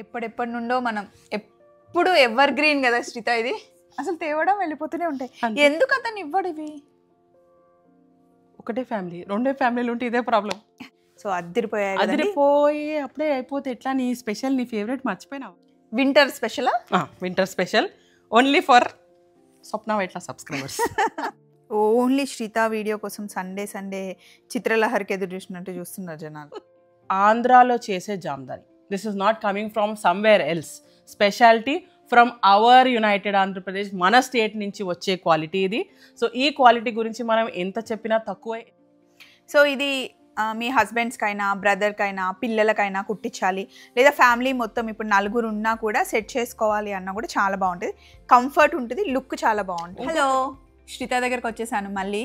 ఎప్పటి నుండో మనం ఎప్పుడు ఎవర్ గ్రీన్ కదా శ్రీత, ఇది అసలు తేవడం వెళ్ళిపోతూనే ఉంటాయి. ఎందుకు అతను ఇవ్వడు ఇవి? ఒకటే ఫ్యామిలీ, రెండే ఫ్యామిలీలు ఉంటే ఇదే ప్రాబ్లం. సో అదిరిపోయాయి, అప్పుడే అయిపోతే ఎట్లా? నీ స్పెషల్, నీ ఫేవరెట్ మర్చిపోయినావు. Winter special, winter special only for Swapna Vaitla subscribers. Only Sritha video కోసం సండే చిత్రలహరికి ఎదురు చూసినట్టు చూస్తున్నారు జనాలు. ఆంధ్రాలో చేసే Jamdani, this is not coming from somewhere else. Speciality from our united Andhra Pradesh, మన స్టేట్ నుంచి వచ్చే క్వాలిటీ ఇది. సో ఈ క్వాలిటీ గురించి మనం ఎంత చెప్పినా తక్కువే. సో ఇది మీ హస్బెండ్స్కైనా, బ్రదర్కైనా, పిల్లలకైనా కుట్టించాలి, లేదా ఫ్యామిలీ మొత్తం ఇప్పుడు నలుగురు ఉన్నా కూడా సెట్ చేసుకోవాలి అన్నా కూడా చాలా బాగుంటుంది. కంఫర్ట్ ఉంటుంది, లుక్ చాలా బాగుంటుంది. హలో, శ్రీత దగ్గరకు వచ్చేసాను మళ్ళీ.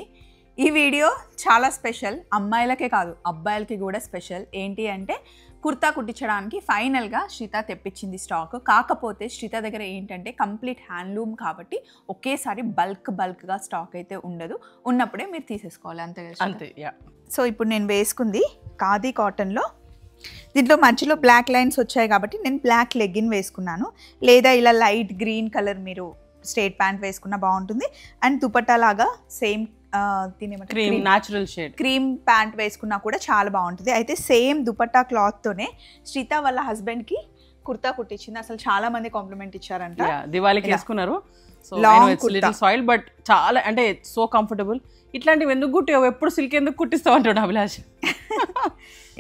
ఈ వీడియో చాలా స్పెషల్, అమ్మాయిలకే కాదు అబ్బాయిలకి కూడా స్పెషల్. ఏంటి అంటే కుర్తా కుట్టించడానికి ఫైనల్గా శ్రీత తెప్పించింది స్టాక్. కాకపోతే శ్రీత దగ్గర ఏంటంటే కంప్లీట్ హ్యాండ్లూమ్ కాబట్టి ఒకేసారి బల్క్గా స్టాక్ అయితే ఉండదు. ఉన్నప్పుడే మీరు తీసేసుకోవాలి, అంతే. సో ఇప్పుడు నేను వేసుకుంది ఖాదీ కాటన్లో. దీంట్లో మధ్యలో బ్లాక్ లైన్స్ వచ్చాయి కాబట్టి నేను బ్లాక్ లెగ్గిన్ వేసుకున్నాను. లేదా ఇలా లైట్ గ్రీన్ కలర్ మీరు స్ట్రేట్ ప్యాంట్ వేసుకున్నా బాగుంటుంది. అండ్ దుపట్టా లాగా సేమ్ క్రీమ్ ప్యాంట్ వేసుకున్నా కూడా చాలా బాగుంటుంది. అయితే సేమ్ దుపట్టా క్లాత్తోనే శ్రీత వాళ్ళ హస్బెండ్కి కుర్తా కుట్టించింది. అసలు చాలా మంది కాంప్లిమెంట్ ఇచ్చారంట. దివాళీకి వేసుకున్నారు. సాయిల్ బట్ చాలా అంటే సో కంఫర్టబుల్. ఇట్లాంటివి ఎందుకు కుట్టావు, ఎప్పుడు సిల్క్ ఎందుకు కుట్టిస్తావు అంటాడు అభిలాష్.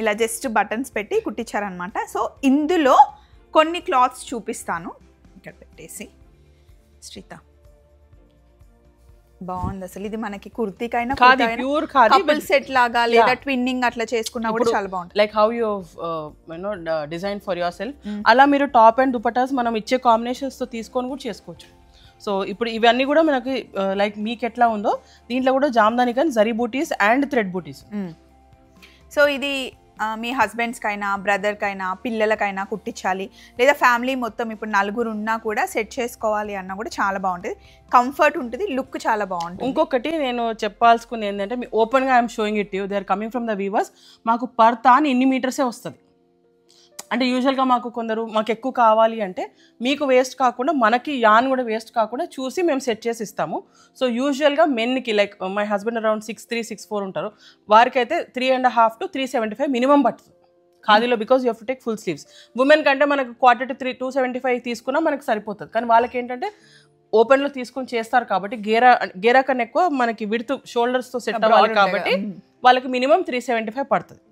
ఇలా జస్ట్ బటన్స్ పెట్టి కుట్టించారనమాట. సో ఇందులో కొన్ని క్లాత్స్ చూపిస్తాను. ఇక్కడ పెట్టేసి శ్రీత బాగుంది అసలు. ఇది మనకి కుర్తీకైనా ప్యూర్ కపుల్ సెట్ లాగా లేదా ట్విన్నింగ్ అట్లా చేసుకున్నా కూడా చాలా బాగుంటుంది. Like how you design for your self, అలా మీరు టాప్ అండ్ దుపటాస్ మనం ఇచ్చే కాంబినేషన్స్ తో తీసుకొని కూడా చేసుకోవచ్చు. సో ఇప్పుడు ఇవన్నీ కూడా మనకి లైక్ మీకు ఎట్లా ఉందో దీంట్లో కూడా జామ్దాని కానీ జరీ బూటీస్ అండ్ థ్రెడ్ బూటీస్. సో ఇది మీ హస్బెండ్స్కైనా, బ్రదర్కైనా, పిల్లలకైనా కుట్టించాలి, లేదా ఫ్యామిలీ మొత్తం ఇప్పుడు నలుగురు ఉన్నా కూడా సెట్ చేసుకోవాలి అన్నా కూడా చాలా బాగుంటుంది. కంఫర్ట్ ఉంటుంది, లుక్ చాలా బాగుంటుంది. ఇంకొకటి నేను చెప్పాల్సుకుంది ఏంటంటే, మీ ఓపెన్గా I'm showing it you, they are coming from the weavers. మాకు పర్ తాన్ ఎన్ని మీటర్సే వస్తుంది. అంటే యూజువల్గా మాకు ఎక్కువ కావాలి అంటే మీకు వేస్ట్ కాకుండా మనకి యాన్ కూడా వేస్ట్ కాకుండా చూసి మేము సెట్ చేసి ఇస్తాము. సో యూజువల్గా మెన్కి లైక్ మై హస్బెండ్ అరౌండ్ 6'3", 6'4" ఉంటారు. వారికి అయితే 3.5 to 375 మినిమం పడుతుంది ఖాదీలో, because you have to take full sleeves. Women కంటే మనకు 1/4 to 275 తీసుకున్నా మనకు సరిపోతుంది. కానీ వాళ్ళకి ఏంటంటే ఓపెన్లో తీసుకొని చేస్తారు కాబట్టి గేరా కన్నా ఎక్కువ మనకి విడ్త్ షోల్డర్స్తో సెట్ అవ్వాలి కాబట్టి వాళ్ళకి మినిమం 375 పడుతుంది.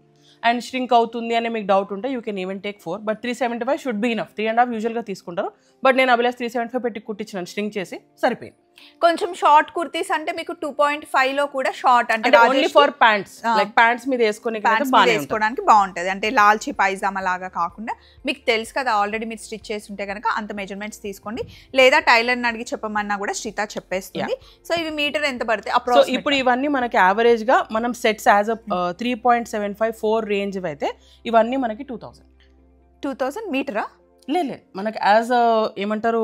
అండ్ ష్రింక్ అవుతుంది అని మీకు డౌట్ ఉంటే you can even take 4, but 375 should be enough. 3.5 యూజువల్గా తీసుకుంటారు, బట్ నేను అభిలాష్ 375 పెట్టి కుట్టించినాను, ష్రింక్ చేసి సరిపోయింది. కొంచెం షార్ట్ కుర్తీస్ అంటే మీకు 2.5లో కూడా షార్ట్ అంటే only for pants, like pants మీద వేసుకోవడానికి బాగుంటుంది. అంటే లాల్చి పైజామా లాగా కాకుండా మీకు తెలుసు కదా ఆల్రెడీ మీరు స్టిచ్ చేసి ఉంటే కనుక అంత మెజర్మెంట్స్ తీసుకోండి, లేదా టైలర్ని అడిగి చెప్పమన్నా కూడా శ్రీత చెప్పేస్తుంది. సో ఇవి మీటర్ ఎంత పడితే సో ఇప్పుడు ఇవన్నీ మనకి యావరేజ్ గా మనం సెట్స్ యాజ్ 3.75, 4 రేంజ్ అయితే ఇవన్నీ మనకి 2000 మీటరా? లేదు, మనకి యాజ్ ఏమంటారు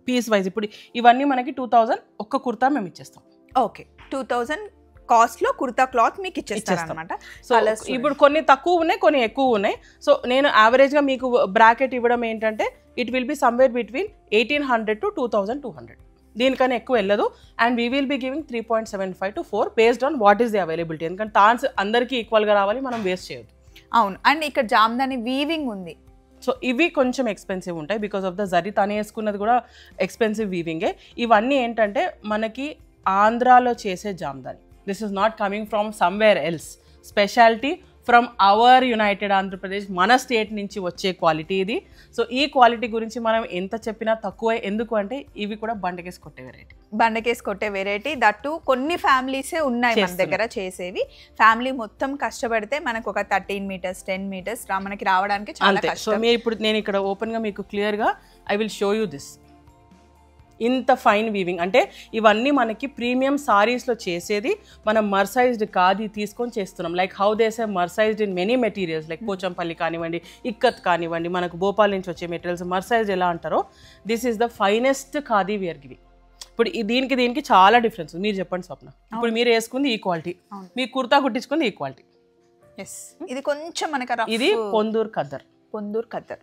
పీస్ వైజ్. ఇప్పుడు ఇవన్నీ మనకి 2000 ఒక్క కుర్తా మేము ఇచ్చేస్తాం. ఓకే, 2000 కాస్ట్ లో కుర్తా క్లాత్ మీకు ఇచ్చేస్తాం అనమాట. సో ఇప్పుడు కొన్ని తక్కువ ఉన్నాయి, కొన్ని ఎక్కువ ఉన్నాయి. సో నేను యావరేజ్ గా మీకు బ్రాకెట్ ఇవ్వడం ఏంటంటే it will be somewhere between 1800 to 2200. దీనికన్నా ఎక్కువ వెళ్ళదు. And we will be giving 3.75 to 4 based on what is the availability. ఎందుకంటే తాన్స్ అందరికీ ఈక్వల్గా రావాలి, మనం వేస్ట్ చేయొద్దు. అవును. అండ్ ఇక్కడ జామ్దాని వీవింగ్ ఉంది. సో ఇవి కొంచెం ఎక్స్పెన్సివ్ ఉంటాయి బికాస్ ఆఫ్ ద జరీ. తనే వేసుకున్నది కూడా ఎక్స్పెన్సివ్ వీవింగే. ఇవన్నీ ఏంటంటే మనకి ఆంధ్రాలో చేసే Jamdani, this is not coming from somewhere else. Speciality from our united Andhra Pradesh, మన స్టేట్ నుంచి వచ్చే క్వాలిటీ ఇది. సో ఈ క్వాలిటీ గురించి మనం ఎంత చెప్పినా తక్కువే. ఎందుకు అంటే ఇవి కూడా బండకేసి కొట్టే వెరైటీ. దట్టు కొన్ని ఫ్యామిలీసే ఉన్నాయి మన దగ్గర చేసేవి. ఫ్యామిలీ మొత్తం కష్టపడితే మనకు ఒక 13 meters 10 meters మనకి రావడానికి చాలా కష్టం. సో ఇప్పుడు నేను ఇక్కడ ఓపెన్గా మీకు క్లియర్గా I will show you this. ఇంత ఫైన్ వీవింగ్ అంటే ఇవన్నీ మనకి ప్రీమియం సారీస్లో చేసేది. మనం మర్సైజ్డ్ ఖాదీ తీసుకొని చేస్తున్నాం. Like how they say mercerised in many materials, like Pochampally కానివ్వండి, ఇక్కత్ కానివ్వండి, మనకు భోపాల్ నుంచి వచ్చే మెటీరియల్స్ మర్సైజ్డ్ ఎలా అంటారో this is the finest khadi wear giving. ఇప్పుడు దీనికి చాలా డిఫరెన్స్. మీరు చెప్పండి స్వప్న, ఇప్పుడు మీరు వేసుకుంది ఈ క్వాలిటీ, మీ కుర్తా కుట్టించుకుంది ఈ క్వాలిటీ. ఇది కొంచెం మనకి ఇది పొందూర్ ఖద్దర్. పొందూర్ ఖద్దర్.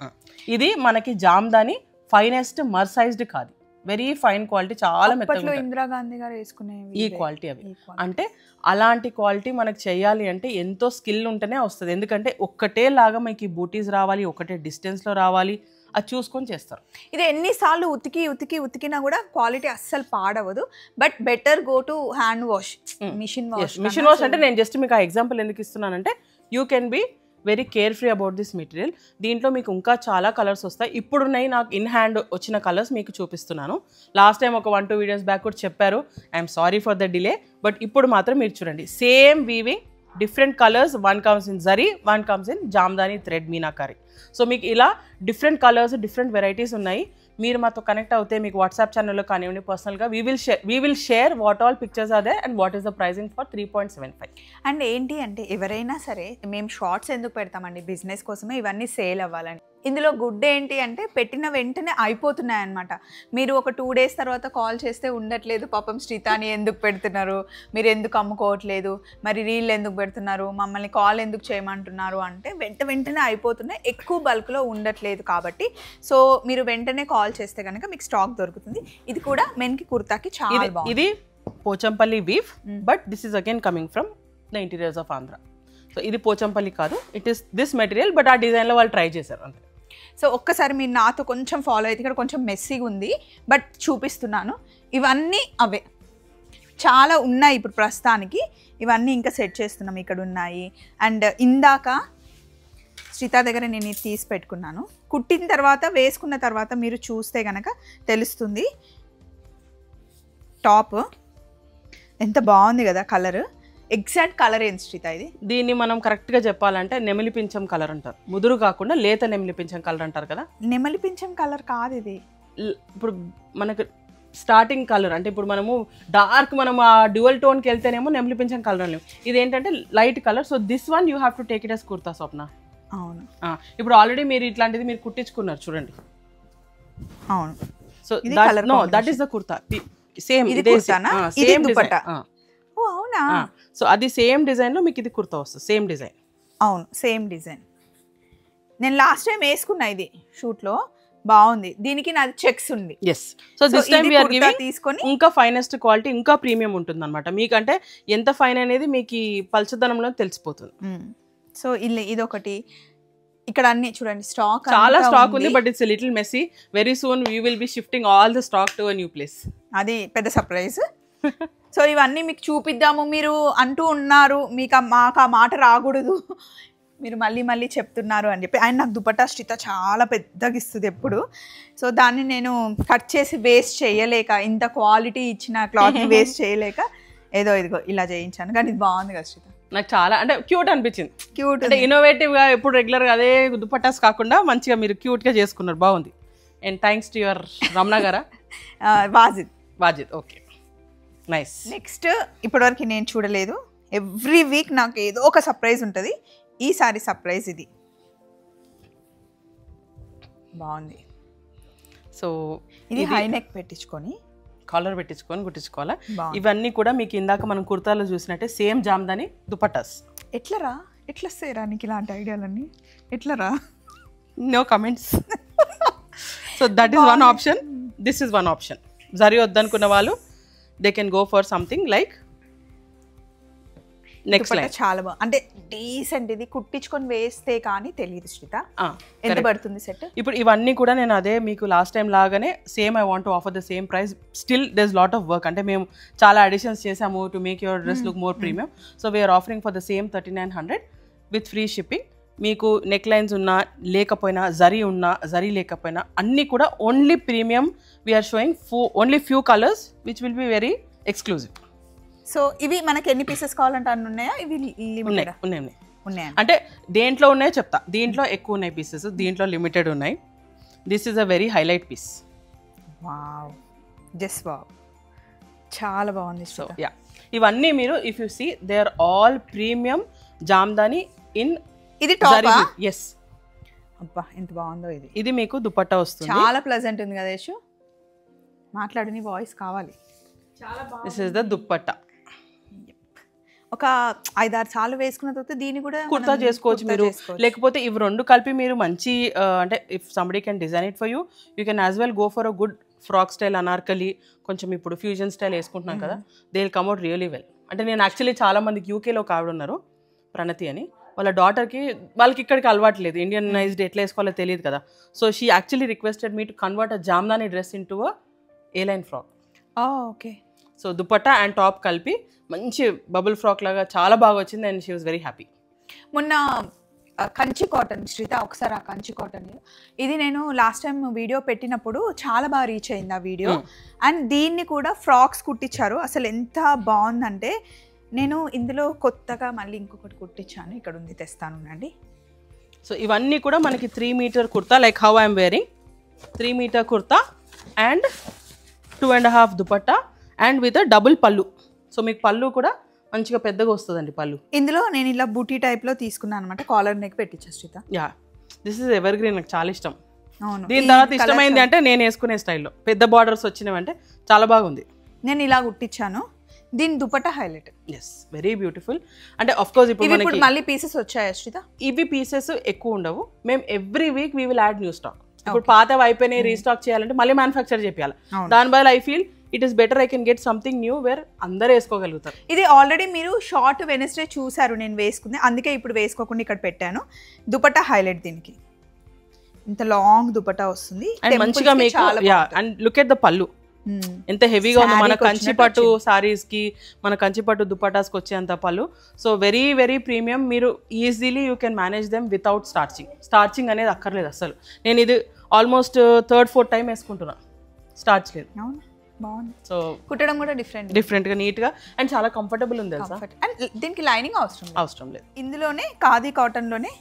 ఇది మనకి జామ్దాని ఫైనెస్ట్ మర్సైజ్డ్ కాదు, వెరీ ఫైన్ క్వాలిటీ, చాలా మెత్తగా ఇందిరాగాంధీ గారు వేసుకునేవి ఈ క్వాలిటీ అవి. అంటే అలాంటి క్వాలిటీ మనకు చేయాలి అంటే ఎంతో స్కిల్ ఉంటేనే వస్తుంది. ఎందుకంటే ఒక్కటే లాగా మనకి బూటీస్ రావాలి, ఒకటే డిస్టెన్స్లో రావాలి, అది చూసుకొని చేస్తారు. ఇది ఎన్నిసార్లు ఉతికినా కూడా క్వాలిటీ అస్సలు పాడవదు. But better go to hand wash, machine wash అంటే నేను జస్ట్ మీకు ఆ ఎగ్జాంపుల్ ఎందుకు ఇస్తున్నానంటే you can be very carefree about this material. దీంట్లో మీకు ఇంకా చాలా కలర్స్ వస్తాయి. ఇప్పుడున్నాయి నాకు ఇన్ హ్యాండ్ వచ్చిన కలర్స్ మీకు చూపిస్తున్నాను. లాస్ట్ టైం ఒక 1-2 వీడియోస్ బ్యాక్ కూడా చెప్పారు, I'm sorry for the delay. But ఇప్పుడు మాత్రం మీరు చూడండి, same weaving, different colours, one comes in zari, one comes in Jamdani thread meenakari. So మీకు ఇలా డిఫరెంట్ కలర్స్, డిఫరెంట్ వెరైటీస్ ఉన్నాయి. మీరు మాతో కనెక్ట్ అవుతే మీకు వాట్సాప్ ఛానల్లో కానివ్వండి, పర్సనల్గా we will share what all pictures are there and what is the pricing for 3.75. And ఏంటి అంటే ఎవరైనా సరే మేము షార్ట్స్ ఎందుకు పెడతామండి, బిజినెస్ కోసమే, ఇవన్నీ సేల్ అవ్వాలని. ఇందులో గుడ్ ఏంటి అంటే పెట్టిన వెంటనే అయిపోతున్నాయి అనమాట. మీరు ఒక 2 days తర్వాత కాల్ చేస్తే ఉండట్లేదు, పాపం శ్రీతాని ఎందుకు పెడుతున్నారు, మీరు ఎందుకు అమ్ముకోవట్లేదు, మరి రీల్ ఎందుకు పెడుతున్నారు, మమ్మల్ని కాల్ ఎందుకు చేయమంటున్నారు అంటే వెంటనే అయిపోతున్నాయి, ఎక్కువ బల్క్లో ఉండట్లేదు కాబట్టి. సో మీరు వెంటనే కాల్ చేస్తే కనుక మీకు స్టాక్ దొరుకుతుంది. ఇది కూడా మెన్కి కుర్తాకి చాలా బాగుంది. ఇది Pochampally weave, but this is again coming from the interiors of Andhra. So ఇది పోచంపల్లి కాదు, it is this material, but ఆ డిజైన్లో వాళ్ళు ట్రై చేశారు అంతే. సో ఒక్కసారి మీరు నాతో కొంచెం ఫాలో అయితే, ఇక్కడ కొంచెం మెస్సీగా ఉంది బట్ చూపిస్తున్నాను. ఇవన్నీ అవే చాలా ఉన్నాయి ఇప్పుడు ప్రస్తుతానికి, ఇవన్నీ ఇంకా సెట్ చేస్తున్నాం, ఇక్కడ ఉన్నాయి. అండ్ ఇందాక శ్రీత దగ్గర నేను ఇది తీసి పెట్టుకున్నాను. కుట్టిన తర్వాత వేసుకున్న తర్వాత మీరు చూస్తే కనుక తెలుస్తుంది. టాప్ ఎంత బాగుంది కదా, కలర్ ఎగ్జాక్ట్ కలర్ ఏంటి శ్రీత ఇది? దీన్ని మనం కరెక్ట్గా చెప్పాలంటే నెమలి పింఛం కలర్ అంటారు, ముదురు కాకుండా లేత నెమలి పింఛం కలర్ అంటారు కదా. నెమలి పింఛం కలర్ కాదు ఇది. ఇప్పుడు మనకు స్టార్టింగ్ కలర్ అంటే ఇప్పుడు మనము డార్క్, మనం ఆ డ్యూయల్ టోన్కి వెళ్తేనేమో నెమలి పింఛం కలర్ అని, ఇది ఏంటంటే light colour. So this one you have to take it as kurta Swapna. అవును, ఇప్పుడు ఆల్రెడీ మీరు ఇట్లాంటిది మీరు కుట్టించుకున్నారు చూడండి. అవును, so that is the kurta, same ఇది కుర్తానా, ఇది దుపట్టా. ఓ అవునా, సో అది సేమ్ డిజైన్లో మీకు ఇది కుర్తా వస్తుంది, సేమ్ డిజైన్. అవును, సేమ్ డిజైన్. నేను లాస్ట్ టైం వేసుకున్నా ఇది షూట్లో, బాగుంది. దీనికి నాది చెక్స్ ఉంది. Yes, so this time we are giving తీసుకొని ఇంకా ఫైనెస్ట్ క్వాలిటీ, ఇంకా ప్రీమియం ఉంటుంది అనమాట. మీకంటే ఎంత ఫైన్ అనేది మీకు ఈ పల్చదనంలో తెలిసిపోతుంది. సో ఇదొకటి, ఇక్కడ అన్ని చూడండి స్టాక్, చాలా స్టాక్ ఉంది, but it's little messy. Very soon we will be shifting all the stock to a new place. అది పెద్ద సర్ప్రైజ్. సో ఇవన్నీ మీకు చూపిద్దాము. మీరు అంటూ ఉన్నారు మాకు ఆ మాట రాకూడదు, మీరు మళ్ళీ చెప్తున్నారు అని చెప్పి. ఆయన నాకు దుపట్టా శ్రీత చాలా పెద్దగా ఇస్తుంది ఎప్పుడు. సో దాన్ని నేను కట్ చేసి వేస్ట్ చేయలేక, ఇంత క్వాలిటీ ఇచ్చిన క్లాత్ని వేస్ట్ చేయలేక ఇదిగో ఇలా చేయించాను. కానీ ఇది బాగుంది కదా శ్రీత, నాకు చాలా అంటే క్యూట్ అనిపించింది. క్యూట్ అంటే ఇన్నోవేటివ్గా, ఎప్పుడు రెగ్యులర్గా అదే దుపట్టాస్ కాకుండా మంచిగా మీరు క్యూట్గా చేసుకున్నారు, బాగుంది. And thanks to your Ramana గారా, వాజిద్. Okay, nice. నెక్స్ట్ ఇప్పటివరకు నేను చూడలేదు, ఎవ్రీ వీక్ నాకు ఏదో ఒక సర్ప్రైజ్ ఉంటుంది. ఈసారి సర్ప్రైజ్ ఇది బాగుంది. సో ఇది హై నెక్ పెట్టించుకొని, కాలర్ పెట్టించుకొని కుట్టించుకోవాలా. ఇవన్నీ కూడా మీకు ఇందాక మనం కుర్తాలో చూసినట్టే సేమ్ జామ్దాని దుపట్టాస్. ఎట్లరా వస్తాయిరా నీకు ఇలాంటి ఐడియాలన్నీ, ఎట్లరా? No comments. So that is one option, this is one option. Zari వద్దనుకున్న వాళ్ళు they can go for something like next line. చాలా బాగుంది, అంటే డీసెంట్. ఇది కుట్టించుకొని వేస్తే కానీ తెలియదు శ్రీత, ఎంత పడుతుంది సెట్? ఇప్పుడు ఇవన్నీ కూడా నేను అదే మీకు లాస్ట్ టైం లాగానే same, I want to offer the same price. Still there is lot of work, అంటే మేము చాలా అడిషన్స్ చేసాము to make your dress look more premium. So we're offering for the same 3900 with free shipping. మీకు neck lines ఉన్నా లేకపోయినా, జరీ ఉన్నా జరీ లేకపోయినా, అన్నీ కూడా only premium. We're showing only few colours which will be very exclusive. So ఇవి మనకి ఎన్ని పీసెస్ కావాలంటే అన్ని ఉన్నాయా? ఇవి ఉన్నాయి అంటే దేంట్లో ఉన్నాయో చెప్తా. దీంట్లో ఎక్కువ ఉన్నాయి పీసెస్, దీంట్లో లిమిటెడ్ ఉన్నాయి. This is a very highlight piece. Wow, just wow, చాలా బాగుంది. సో యా, ఇవన్నీ మీరు if you see they are all premium Jamdani in. ఇది టాప్. ఎస్, అబ్బా ఎంత బాగుందో ఇది. ఇది మీకు దుపట్టా వస్తుంది, చాలా ప్లెజెంట్ ఉంది కదా యశు. మాట్లాడు, నీ వాయిస్ కావాలి. This is the dupatta. ఒక 5-6 సార్లు వేసుకున్న తర్వాత దీన్ని కూడా కుర్తా చేసుకోవచ్చు మీరు. లేకపోతే ఇవి రెండు కలిపి మీరు మంచి అంటే if somebody can design it for you, you can as well go for a good frock style Anarkali, కొంచెం ఇప్పుడు ఫ్యూజన్ స్టైల్ వేసుకుంటున్నాం కదా, they will come out really well. అంటే నేను యాక్చువల్లీ చాలా మందికి యూకేలో ఒక ఆవిడ ఉన్నారు ప్రణతి అని, వాళ్ళ డాటర్కి వాళ్ళకి ఇక్కడికి అలవాట్లేదు, ఇండియనైజ్డ్ ఎట్లా వేసుకోవాలో తెలియదు కదా. So she actually requested me to convert a Jamdani dress into a A-line frock. Okay. So dupatta and top కలిపి మంచి బబుల్ ఫ్రాక్ లాగా చాలా బాగా వచ్చింది and she was very happy. మొన్న కంచి కాటన్ శ్రీత, ఒకసారి ఆ కంచి కాటన్ ఇది నేను లాస్ట్ టైం వీడియో పెట్టినప్పుడు చాలా బాగా రీచ్ అయింది ఆ వీడియో. అండ్ దీన్ని కూడా ఫ్రాక్స్ కుట్టించారు, అసలు ఎంత బాగుందంటే. నేను ఇందులో కొత్తగా మళ్ళీ ఇంకొకటి కుట్టించాను, ఇక్కడ ఉంది, తెస్తాను అండి. సో ఇవన్నీ కూడా మనకి 3 meter kurta, like how I'm wearing 3 meter kurta and 2.5 dupatta and with double పళ్ళు. సో మీకు పళ్ళు కూడా మంచిగా పెద్దగా వస్తుందండి పళ్ళు. ఇందులో నేను ఇలా బూటీ టైప్లో తీసుకున్నాను అనమాట, కాలర్ నెక్ పెట్టించా Shritha. Yeah, this is evergreen, నాకు చాలా ఇష్టం. అవును. దీని తర్వాత ఇష్టమైంది అంటే నేను వేసుకునే స్టైల్లో పెద్ద బార్డర్స్ వచ్చినవంటే చాలా బాగుంది. నేను ఇలా కుట్టించాను, దీని dupatta highlight. Yes, very beautiful. అంటే ఆఫ్ కోర్స్ ఇప్పుడు మళ్ళీ పీసెస్ వచ్చాయా శ్రీత? ఇవి పీసెస్ ఎక్కువ ఉండవు, మేము every week we will add new stock. ఇప్పుడు పాతవి అయిపోయినాయి, రీస్టాక్ చేయాలంటే మళ్ళీ మ్యానుఫ్యాక్చర్ చేయాలి. దాని బదులు I feel it is better I can get something new wear అందరూ వేసుకోగలుగుతారు. ఇది ఆల్రెడీ మీరు షార్ట్ వెనస్డే చూసారు నేను వేసుకుంది, అందుకే ఇప్పుడు వేసుకోకుండా ఇక్కడ పెట్టాను. దుపట్టా హైలైట్, దీనికి ఇంత లాంగ్ దుపట్టా వస్తుంది అండ్ మంచిగా మీకు. అండ్ లుక్ ఎట్ ద పళ్ళు ఎంత హెవీగా ఉంది, మన కంచిపట్టు సారీస్ కి, మన కంచిపట్టు దుపటాస్కి వచ్చేంత పళ్ళు. So very very premium. మీరు easily you can manage them without starching అనేది అక్కర్లేదు అసలు. నేను ఇది ఆల్మోస్ట్ 3rd-4th టైం వేసుకుంటున్నా, స్టార్చ్ లేదు. బాగుంది. సో కుట్టడం కూడా డిఫరెంట్గా నీట్గా అండ్ చాలా కంఫర్టబుల్ ఉంది తెలుసా. అండ్ దీనికి లైనింగ్ అవసరం లేదు. ఇందులోనే ఖాదీ కాటన్లోనే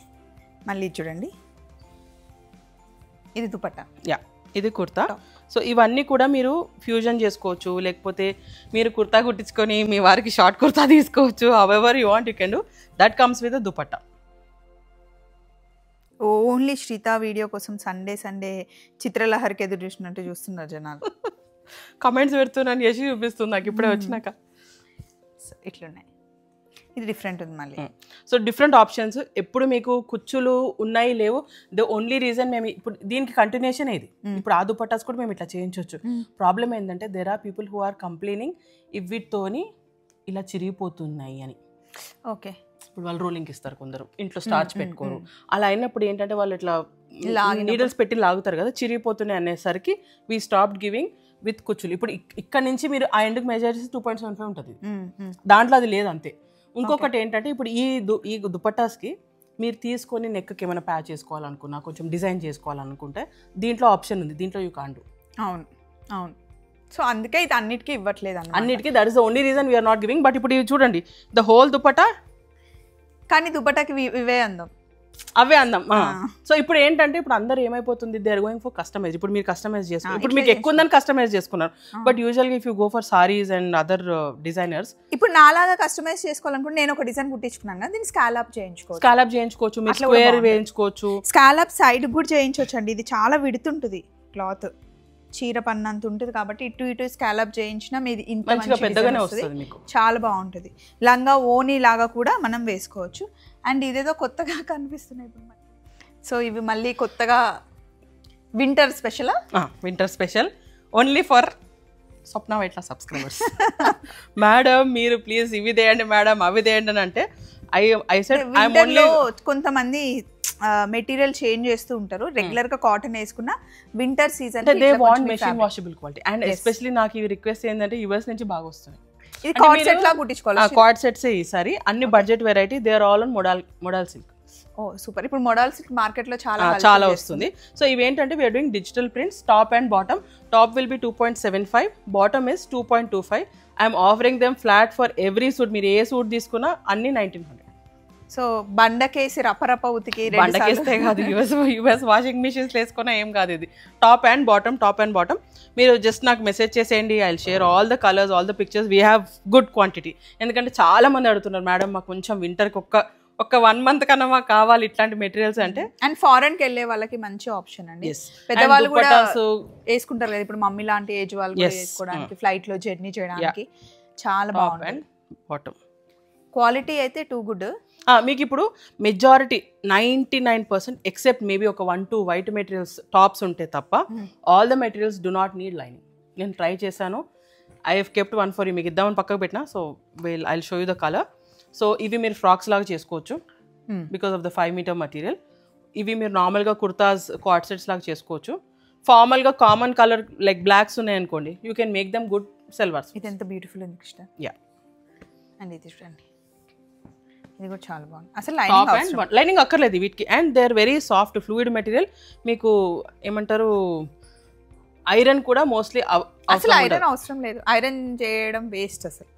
మళ్ళీ చూడండి, ఇది దుపట్టా. యా, ఇది కుర్తా. సో ఇవన్నీ కూడా మీరు ఫ్యూజన్ చేసుకోవచ్చు, లేకపోతే మీరు కుర్తా కుట్టించుకొని మీ వారికి షార్ట్ కుర్తా తీసుకోవచ్చు. However you want you can do. That comes with dupatta. Only Sritha video కోసం సండే చిత్రలహరికి ఎదురు చూసినట్టు చూస్తున్నారు జనాలు. కమెంట్స్ పెడుతున్నాను, చేసి చూపిస్తుంది నాకు ఇప్పుడే వచ్చినాక. ఇట్లున్నాయి, ఇది డిఫరెంట్ ఉంది మళ్ళీ. So different options. ఎప్పుడు మీకు కుచ్చులు ఉన్నాయి లేవు, ద ఓన్లీ రీజన్ మేము ఇప్పుడు దీనికి కంటిన్యూషన్ ఇది. ఇప్పుడు ఆ దుపట్టాస్ కూడా మేము ఇట్లా చేయించవచ్చు. ప్రాబ్లం ఏంటంటే there are people who are complaining వీటితోని ఇలా చిరిగిపోతున్నాయి అని. ఓకే. ఇప్పుడు వాళ్ళు రోలింగ్కి ఇస్తారు కొందరు, ఇంట్లో స్టార్చ్ పెట్టుకోరు. అలా అయినప్పుడు ఏంటంటే వాళ్ళు ఇట్లా నీడిల్స్ పెట్టి లాగుతారు కదా, చిరిగిపోతున్నాయి అనేసరికి వీ స్టాప్ గివింగ్ విత్ కుచ్చులు. ఇప్పుడు ఇక్కడ నుంచి మీరు ఆ ఎండ్కి మెజర్ చేసి 2.75 ఉంటుంది, దాంట్లో అది లేదు అంతే. ఇంకొకటి ఏంటంటే ఇప్పుడు ఈ దుపట్టాస్కి మీరు తీసుకొని నెక్కి ఏమైనా ప్యాచ్ చేసుకోవాలనుకున్నా, కొంచెం డిజైన్ చేసుకోవాలనుకుంటే దీంట్లో ఆప్షన్ ఉంది, దీంట్లో యూ కాంట్ డూ. అవును. సో అందుకే ఇది అన్నిటికీ ఇవ్వట్లేదు అన్నిటికీ. That is the only reason we're not giving. But ఇప్పుడు ఇవి చూడండి, ద హోల్ దుపట్టా. కానీ దుపట్టాకి ఇవే అందం, అవే అందం. సో ఇప్పుడు ఏంటంటే ఇప్పుడు అందరు ఏమైపోతుంది, they are going for customise. ఇప్పుడు మీరు కస్టమైజ్ చేసుకున్నారు, ఇప్పుడు మీకు ఎక్కువ ఉందని కస్టమైజ్ చేసుకున్నారు. బట్ యూజువల్గా if you go for saris and other designers, ఇప్పుడు నాలాగా కస్టమైజ్ చేసుకోవాలనుకుంటే నేను ఒక డిజైన్ కుట్టించుకున్నాను కదా, దీన్ని స్కాలప్ చేయించుకోవచ్చు, మీరు స్క్వేర్ వేయించుకోవచ్చు, స్కాలప్ సైడ్ కూడా చేయించవచ్చు అండి. ఇది చాలా విడుతుంటుంది క్లాత్, చీర పన్నంత ఉంటుంది కాబట్టి ఇటు స్కాలప్ చేయించినా మీది ఇంత మంచిగా పెద్దగానే వస్తుంది మీకు, చాలా బాగుంటుంది. లంగా ఓనీ లాగా కూడా మనం వేసుకోవచ్చు. అండ్ ఇదేదో కొత్తగా కనిపిస్తున్నాయి ఇప్పుడు. సో ఇవి మళ్ళీ కొత్తగా winter special only for Swapna Vaitla subscribers. Madam మీరు ప్లీజ్ ఇవి తేయండి మేడం, అవి తేయండి అని అంటే ఐ సెడ్ కొంతమంది మెటీరియల్ చేంజ్ చేస్తూ ఉంటారు. రెగ్యులర్ గా కాటన్ వేసుకున్న winter season they want machine washable quality. And especially నాకు ఈ రిక్వెస్ట్ ఏంటంటే యూఎస్ నుంచి బాగా వస్తుంది. ఇది కార్డ్ సెట్ లా కుట్టించుకోవాలి. కార్డ్ సెట్స్ ఈసారి అన్ని budget variety, they are all on model silk. Oh super. ఇప్పుడు మోడల్ సిల్క్ మార్కెట్ లో చాలా వస్తుంది. సో ఇవేంటంటే we're doing digital prints, top and bottom. Top will be 2.75, bottom is 2.25. I'm offering them flat for every suit. మీరు ఏ suit తీసుకున్నా అన్ని 1900. So బండకేసి రపరప ఉతికి, బండకేస్తే కాదు, యుఎస్ వాషింగ్ మిషన్స్ వేసుకున్నా ఏం కాదు. ఇది టాప్ అండ్ బాటమ్. మీరు జస్ట్ నాకు మెసేజ్ చేసేయండి, I will share all the colours, all the pictures. We have good quantity. ఎందుకంటే చాలా మంది అడుగుతున్నారు, మేడం మాకు కొంచెం వింటర్కి ఒక 1 month కన్నా మాకు కావాలి ఇట్లాంటి మెటీరియల్స్ అంటే. అండ్ ఫారెన్ కి వెళ్ళే వాళ్ళకి మంచి ఆప్షన్ అండి. పెద్దవాళ్ళు కూడా వేసుకుంటారు కదా, ఇప్పుడు మమ్మీ లాంటి ఏజ్ వాళ్ళు కూడా వేసుకోవడానికి, ఫ్లైట్ లో జర్నీ చేయడానికి చాలా బాగుంది. బాటమ్ క్వాలిటీ అయితే టూ గుడ్. మీకు ఇప్పుడు మెజారిటీ 99% ఎక్సెప్ట్ మేబీ ఒక 1-2 వైట్ మెటీరియల్స్ టాప్స్ ఉంటే తప్ప all the materials do not need lining. నేను ట్రై చేశాను. I have kept one for you. మీకు ఇద్దామని పక్కకు పెట్టినా. So I show you the colour. So ఇవి మీరు ఫ్రాక్స్ లాగా చేసుకోవచ్చు because of the 5 metre material. ఇవి మీరు నార్మల్గా కుర్తాస్ క్వాడ్ సెట్స్ లాగా చేసుకోవచ్చు. ఫార్మల్గా కామన్ కలర్ లైక్ బ్లాక్స్ ఉన్నాయనుకోండి, you can make them good salwars. ఇది ఎంత బ్యూటిఫుల్ ఉంది కృష్ణ. యా, అండ్ ఇది చూడండి, ఇది కూడా చాలా బాగుంది. అసలు లైనింగ్ అక్కర్లేదు వీటికి. And they are very soft fluid material. మీకు ఏమంటారు, ఐరన్ కూడా మోస్ట్లీ అసలు ఐరన్ అవసరం లేదు. ఐరన్ చేయడం వేస్ట్, అసలు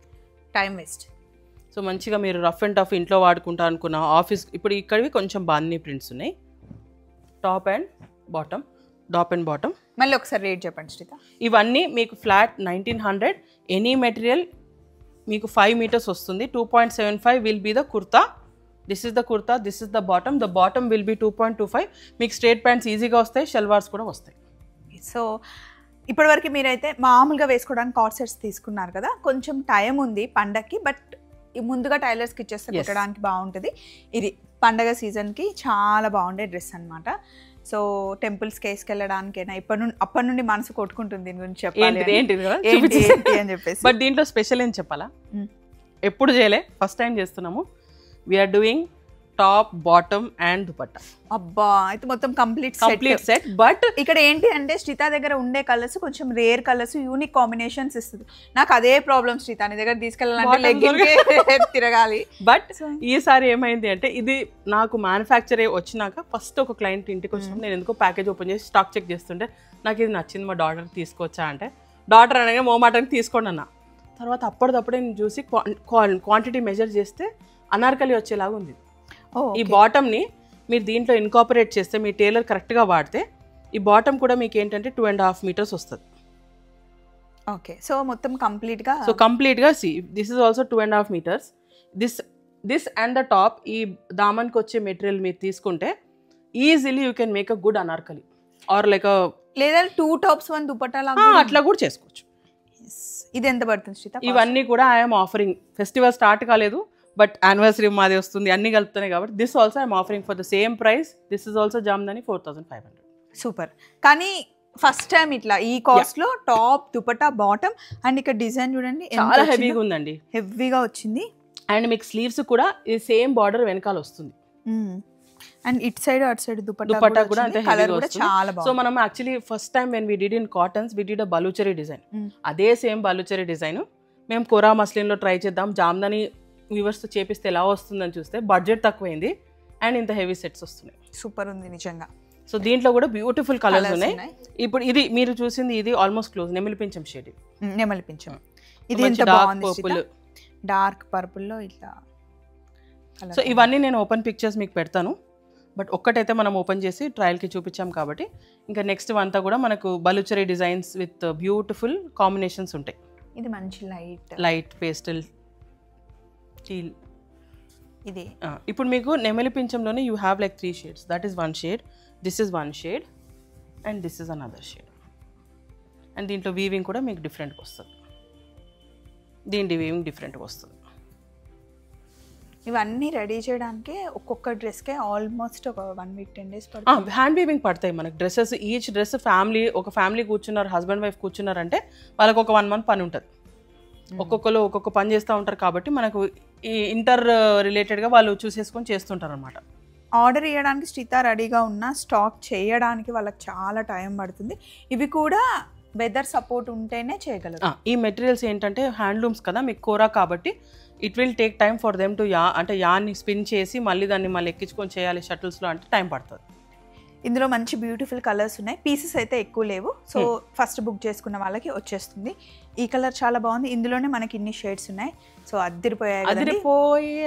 టైం వేస్ట్. సో మంచిగా మీరు రఫ్ అండ్ టఫ్ ఇంట్లో వాడుకుంటా అనుకున్న ఆఫీస్. ఇప్పుడు ఇక్కడివి కొంచెం బాగున్నాయి ప్రింట్స్ ఉన్నాయి. Top and bottom. మళ్ళీ ఒకసారి రేట్ చెప్పండి శ్రీత. ఇవన్నీ మీకు ఫ్లాట్ 1900. ఎనీ మెటీరియల్ మీకు 5 మీటర్స్ వస్తుంది. 2.75 will be the kurta. This is the kurta, this is the bottom. The bottom will be 2.25. మీకు స్ట్రేట్ ప్యాంట్స్ ఈజీగా వస్తాయి, షల్వార్స్ కూడా వస్తాయి. సో ఇప్పటివరకు మీరైతే మామూలుగా వేసుకోవడానికి కార్డ్ సెట్స్ తీసుకున్నారు కదా, కొంచెం టైం ఉంది పండగకి, బట్ ముందుగా టైలర్స్కి ఇచ్చేస్తే కుట్టడానికి బాగుంటుంది. ఇది పండగ సీజన్కి చాలా బాగుండే డ్రెస్ అనమాట. సో టెంపుల్స్కి వేసుకెళ్ళడానికైనా అప్పటి నుండి మనసు కొట్టుకుంటుంది దీని గురించి చెప్పాలి అని చెప్పేసి. బట్ దీంట్లో స్పెషల్ ఏం చెప్పాలా, ఎప్పుడు చేయలే, ఫస్ట్ టైం చేస్తున్నాము. We're doing top, bottom and dupatta. అబ్బా, అయితే మొత్తం కంప్లీట్ సెట్. బట్ ఇక్కడ ఏంటి అంటే శ్రీత దగ్గర ఉండే కలర్స్ కొంచెం రేర్ కలర్స్, యూనిక్ కాంబినేషన్స్ ఇస్తుంది. నాకు అదే ప్రాబ్లం శ్రీత, నీ దగ్గర తీసుకెళ్ళాలంటే లెగ్గింగ్కే తిరగాలి. బట్ ఈసారి ఏమైంది అంటే, ఇది నాకు మ్యానుఫ్యాక్చర్ వచ్చినాక ఫస్ట్ ఒక క్లయింట్ ఇంటికి వచ్చినప్పుడు నేను ఎందుకో ప్యాకేజ్ ఓపెన్ చేసి స్టాక్ చెక్ చేస్తుంటే నాకు ఇది నచ్చింది, మా డాటర్ తీసుకొచ్చా అంటే, డాటర్ అనగా మోమాటానికి తీసుకోండి అన్న. తర్వాత అప్పటిదప్పుడే నేను చూసి క్వాంటిటీ మెజర్ చేస్తే అనార్కలి వచ్చేలాగా ఉంది. ఈ బాటమ్ని మీరు దీంట్లో ఇన్కాపరేట్ చేస్తే, మీ టైలర్ కరెక్ట్గా వాడితే ఈ బాటమ్ కూడా మీకు ఏంటంటే 2.5 మీటర్స్ వస్తుంది. ఓకే, సో మొత్తం కంప్లీట్గా this is also 2.5 meters. This and the top, ఈ దామన్కి వచ్చే మెటీరియల్ మీరు తీసుకుంటే easily you can make a good anarkali or like లేదా 2 టాప్స్ 1 దుపట్టా అట్లా కూడా చేసుకోవచ్చు. ఇది ఎంత పడుతుంది శ్రీత? ఇవన్నీ కూడా ఐఎమ్ ఆఫరింగ్. ఫెస్టివల్ స్టార్ట్ కాలేదు, బట్ యానివర్సరీ మాది వస్తుంది, అన్ని కలుపుతున్నాయి కాబట్టి this also I'm offering for the same price. This is also Jamdani 4500. Super. కానీ ఫస్ట్ టైం ఇట్లా ఈ కాస్ట్ లో టాప్, దుపట్టా, బాటమ్ అండ్ ఇక్కడ డిజైన్ చూడండి చాలా హెవీగా ఉందండి, హెవీగా వచ్చింది. అండ్ మీకు స్లీవ్స్ కూడా ఇది సేమ్ బార్డర్ వెనకాల వస్తుంది. అండ్ ఇట్ సైడ్ అటు సైడ్ దుపట్టా కూడా అంతే హెవీగా వస్తుంది. చాలా బాగుంది. సో మనం actually first time when we did in cottons we did a Baluchari design. అదే సేమ్ బలూచరీ డిజైన్ మేము కోరా మస్లిన్ లో ట్రై చేద్దాం, జామ్దాని వ్యూవర్స్ తో చేపిస్తే ఎలా వస్తుందని చూస్తే బడ్జెట్ తక్కువైంది అండ్ ఇంత హెవీ సెట్స్ వస్తున్నాయి. సూపర్ ఉంది నిజంగా. సో దీంట్లో కూడా బ్యూటిఫుల్ కలర్స్ ఉన్నాయి. ఇప్పుడు ఇది మీరు చూసింది ఇది ఆల్మోస్ట్ క్లోజ్ నెమలి పింఛం షేడ్. నెమలి పింఛం ఇది ఎంత బాగుంది, డార్క్ పర్పుల్ లో ఇట్లా. సో ఇవన్నీ నేను ఓపెన్ పిక్చర్స్ మీకు పెడతాను, బట్ ఒక్కటైతే మనం ఓపెన్ చేసి ట్రయల్కి చూపించాం కాబట్టి ఇంకా నెక్స్ట్ అంతా కూడా మనకు బలుచరీ డిజైన్స్ విత్ బ్యూటిఫుల్ కాంబినేషన్స్ ఉంటాయి. ఇది మంచి లైట్ పేస్టల్ టీల్. ఇది ఇప్పుడు మీకు నెమలి పింఛంలోనే you have like 3 shades. That is 1 shade, this is 1 shade and this is another shade. And దీంట్లో వీవింగ్ కూడా మీకు డిఫరెంట్గా వస్తుంది, దీంట్లో వీవింగ్ డిఫరెంట్గా వస్తుంది. ఇవన్నీ రెడీ చేయడానికి ఒక్కొక్క డ్రెస్కే ఆల్మోస్ట్ ఒక 1 వీక్ 10 డేస్ పడుతుంది. హ్యాండ్ వీవింగ్ పడతాయి మనకు డ్రెస్సెస్. ఈచ్ డ్రెస్ ఒక ఫ్యామిలీ కూర్చున్నారు, హస్బెండ్ వైఫ్ కూర్చున్నారంటే వాళ్ళకి ఒక 1 మంత్ పని ఉంటుంది. ఒక్కొక్కరు ఒక్కొక్క పని చేస్తూ ఉంటారు కాబట్టి మనకు ఈ ఇంటర్ రిలేటెడ్గా వాళ్ళు చూసేసుకొని చేస్తుంటారు అనమాట. ఆర్డర్ ఇవ్వడానికి శ్రీత రెడీగా ఉన్న స్టాక్ చేయడానికి వాళ్ళకి చాలా టైం పడుతుంది. ఇవి కూడా వెదర్ సపోర్ట్ ఉంటేనే చేయగలరు. ఈ మెటీరియల్స్ ఏంటంటే హ్యాండ్లూమ్స్ కదా, మీకు కోరా కాబట్టి it will take time for them to అంటే యాన్ని స్పిన్ చేసి మళ్ళీ దాన్ని మళ్ళీ ఎక్కించుకొని చేయాలి షటిల్స్లో, అంటే టైం పడుతుంది. ఇందులో మంచి బ్యూటిఫుల్ కలర్స్ ఉన్నాయి, పీసెస్ అయితే ఎక్కువ లేవు. సో ఫస్ట్ బుక్ చేసుకున్న వాళ్ళకి వచ్చేస్తుంది. ఈ కలర్ చాలా బాగుంది, ఇందులోనే మనకి ఇన్ని షేడ్స్ ఉన్నాయి. సో అద్దరిపోయి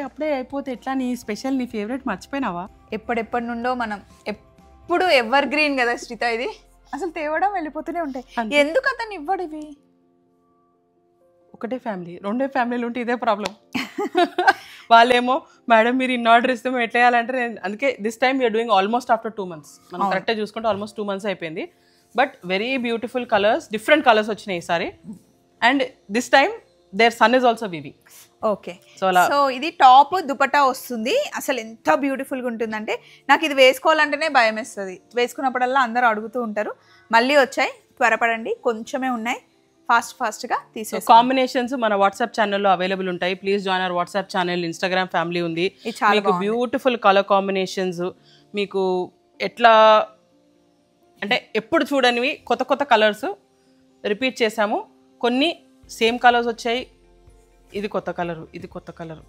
అప్పుడే అయిపోతే ఎట్లా? నీ స్పెషల్, నీ ఫేవరెట్ మర్చిపోయినావా? ఎప్పటి నుండో మనం ఎప్పుడు ఎవర్ గ్రీన్ కదా శ్రీత, ఇది అసలు తేవడం వెళ్ళిపోతూనే ఉంటాయి. ఎందుకు అతను ఇవ్వడు ఇవి? ఒకటే ఫ్యామిలీ, 2 ఫ్యామిలీలు ఉంటే ఇదే ప్రాబ్లం. వాళ్ళేమో మేడం మీరు ఇన్ ఆర్డర్ ఇస్తే మేము ఎట్లా వేయాలంటే, అందుకే this time we're doing almost after 2 months. మనం కరెక్ట్గా చూసుకుంటే ఆల్మోస్ట్ 2 months అయిపోయింది. But very beautiful colours, different colours వచ్చినాయి ఈసారి. And this time their son is also weaving. Okay, so ఇది టాప్ దుపట్టా వస్తుంది. అసలు ఎంత బ్యూటిఫుల్గా ఉంటుందంటే నాకు ఇది వేసుకోవాలంటేనే భయం వేస్తుంది. వేసుకున్నప్పుడల్లా అందరూ అడుగుతూ ఉంటారు. మళ్ళీ వచ్చాయి, త్వరపడండి, కొంచెమే ఉన్నాయి, ఫాస్ట్గా తీసే. కాంబినేషన్స్ మన వాట్సాప్ ఛానల్లో అవైలబుల్ ఉంటాయి. Please join our WhatsApp channel. Instagram family ఉంది. మీకు బ్యూటిఫుల్ కలర్ కాంబినేషన్స్, మీకు ఎట్లా అంటే ఎప్పుడు చూడనివి కొత్త కొత్త కలర్స్ రిపీట్ చేసాము. కొన్ని సేమ్ కలర్స్ వచ్చాయి. ఇది కొత్త కలరు, ఇది కొత్త కలరు.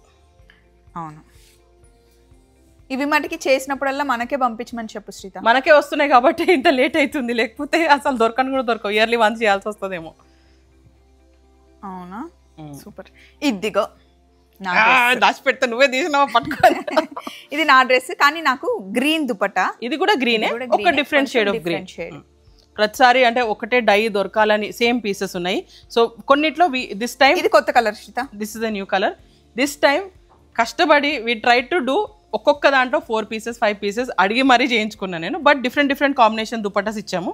అవును, ఇవి మటుకి చేసినప్పుడల్లా మనకే పంపించమని చెప్పు శ్రీత. మనకే వస్తున్నాయి కాబట్టి ఇంత లేట్ అవుతుంది, లేకపోతే అసలు దొరకని కూడా దొరకవు. ఇయర్లీ వన్స్ చేయాల్సి వస్తుందేమో. అవునా, సూపర్. ఇదిగో దాచి పెడతా, నువ్వే తీసినావా పట్టుకొని. ఇది నా డ్రెస్, కానీ నాకు గ్రీన్ దుపట్టా. ఇది కూడా గ్రీనే, ఒక డిఫరెంట్ షేడ్ ఆఫ్ గ్రీన్. ప్రతిసారి అంటే ఒకటే డై దొరకాలని సేమ్ పీసెస్ ఉన్నాయి. సో కొన్నిట్లో దిస్ టైం ఇది కొత్త colour Shritha, this is the new colour. This time కష్టపడి వి ట్రై టు డూ ఒక్కొక్క దాంట్లో 4 pieces 5 pieces అడిగి మరీ చేయించుకున్నాను నేను. బట్ డిఫరెంట్ కాంబినేషన్ దుపట్టాస్ ఇచ్చాము.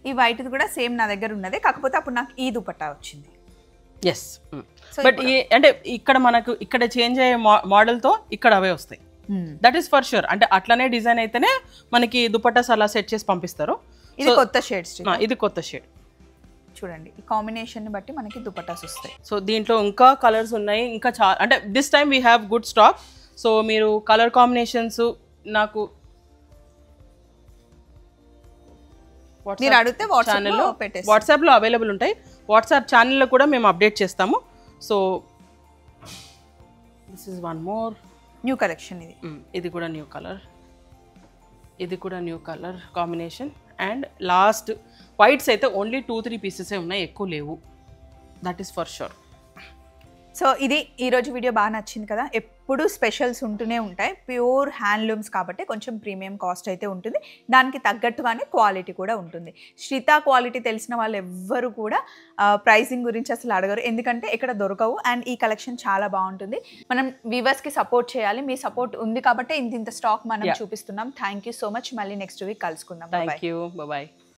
ఈ వైట్ కూడా సేమ్ నా దగ్గర ఉన్నదే, కాకపోతే అప్పుడు నాకు ఈ దుపట్టా వచ్చింది. ఎస్, బట్ ఈ అంటే ఇక్కడ మనకు ఇక్కడ చేంజ్ అయ్యే మోడల్తో ఇక్కడ అవే వస్తాయి. That is for sure. అంటే అట్లనే డిజైన్ అయితేనే మనకి దుపట్టాస్ అలా సెట్ చేసి పంపిస్తారు. ఇది కొత్త షేడ్స్, ఇది కొత్త షేడ్. చూడండి, ఈ కాంబినేషన్ బట్టి మనకి దుపట్టాస్ వస్తాయి. సో దీంట్లో ఇంకా కలర్స్ ఉన్నాయి, ఇంకా చాలా. అంటే this time we have good stock. So మీరు కలర్ కాంబినేషన్స్ నాకు మీరు అడిగితే వాట్సాప్లో అవైలబుల్ ఉంటాయి. వాట్సాప్ ఛానల్లో కూడా మేము అప్డేట్ చేస్తాము. So this is one more new collection. ఇది కూడా న్యూ కలర్, ఇది కూడా new colour combination. And last whites అయితే ఓన్లీ 2-3 pieces ఉన్నాయి, ఎక్కువ లేవు. That is for sure. So ఇది ఈరోజు వీడియో బాగా నచ్చింది కదా. ఎప్పుడు స్పెషల్స్ ఉంటూనే ఉంటాయి. ప్యూర్ హ్యాండ్లూమ్స్ కాబట్టి కొంచెం ప్రీమియం కాస్ట్ అయితే ఉంటుంది. దానికి తగ్గట్టుగానే క్వాలిటీ కూడా ఉంటుంది. శ్రీత క్వాలిటీ తెలిసిన వాళ్ళు ఎవ్వరు కూడా ప్రైసింగ్ గురించి అసలు అడగరు, ఎందుకంటే ఇక్కడ దొరకవు. అండ్ ఈ కలెక్షన్ చాలా బాగుంటుంది. మనం వ్యూవర్స్కి సపోర్ట్ చేయాలి. మీ సపోర్ట్ ఉంది కాబట్టి ఇంత స్టాక్ మనం చూపిస్తున్నాం. Thank you so much. మళ్ళీ నెక్స్ట్ వీక్ కలుసుకుందాం. Thank you, bye.